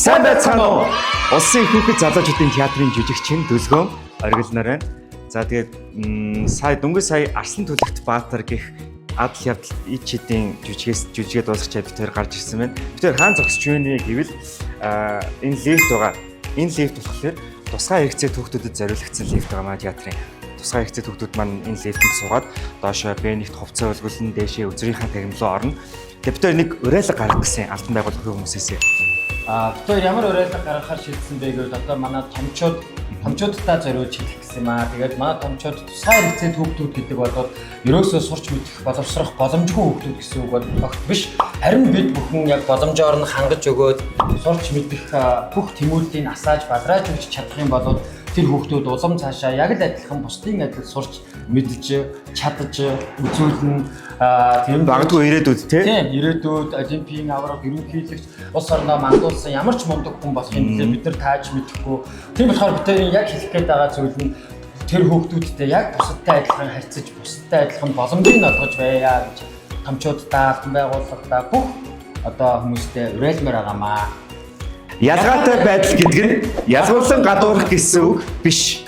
Сайн байцгаана уу? Улсын хүүхэд залуучуудын театрын жүжигчин Дүлгөөн оргил нар байна. За тэгээд дөнгөж сая Арслан Түлэгт Баатар гэх адал явдал ид чидийн жүжигээ дуусгачаад бид хоёр гарч ирсэн байна. Бид хоёр хаан зогсож байна гэвэл энэ лифт байгаа. Энэ лифт болохоор тусгай хэрэгцээ хүүхдүүдэд зориулагдсан лифт байгаа маа театрын. Тусгай хэрэгцээ хүүхдүүд маань энэ лифтэнд суугаад доошоо Б-т хувцас өлгөлн дээшээ үзрийнхаа тагнамлуу орно. Тэгээд бид хоёр нэг уриалга гаргах гэсэн албан байгууллагын хүмүүсээсээ. Бид хоёр ямар уриалга гаргахаар шийдсэн бэ гэвэл одоо манай томчуудтай зориулж хэлэх гэсэн юм аа. Тэгээд манай томчууд тусгай хэрэгцээ хүүхдүүд гэдэг бодоод ерөөсөө сурч мэдэх боловсрох боломжгүй хүүхдүүд гэсэн үг огт биш. Харин бид бүхэн яг боломжоор нь хангаж өгөөд сурч мэдэх бүх тэмүүлтийг асааж бадрааж өгч чадах юм бол тэр хүүхдүүд улам цаашаа яг л адилхан бусдын адил сурч мэдж чадж үзүүлнэ. Тийм багтгүй ирээдүйд тийм ирээдүйд олимпийн авраг ерөнхийлөгч улс орноо мандуулсан ямар ч мундаг хүн болохын тулд бид нар тааж мэдэхгүй. Тийм болохоор бид нар яг хэлэх гээд байгаа зүйл нь тэр хүүхдүүдтэй яг бусадтай адилхан харьцаж бусадтай адилхан боломжийг олгож байя гэж томчуудтай албан байгууллагатай бүх одоо хүмүүстэй уриалмаар байгаамаа. Ялгаатай байдал гэдэг нь ялгуулсан гадуурх гэсэн үг биш.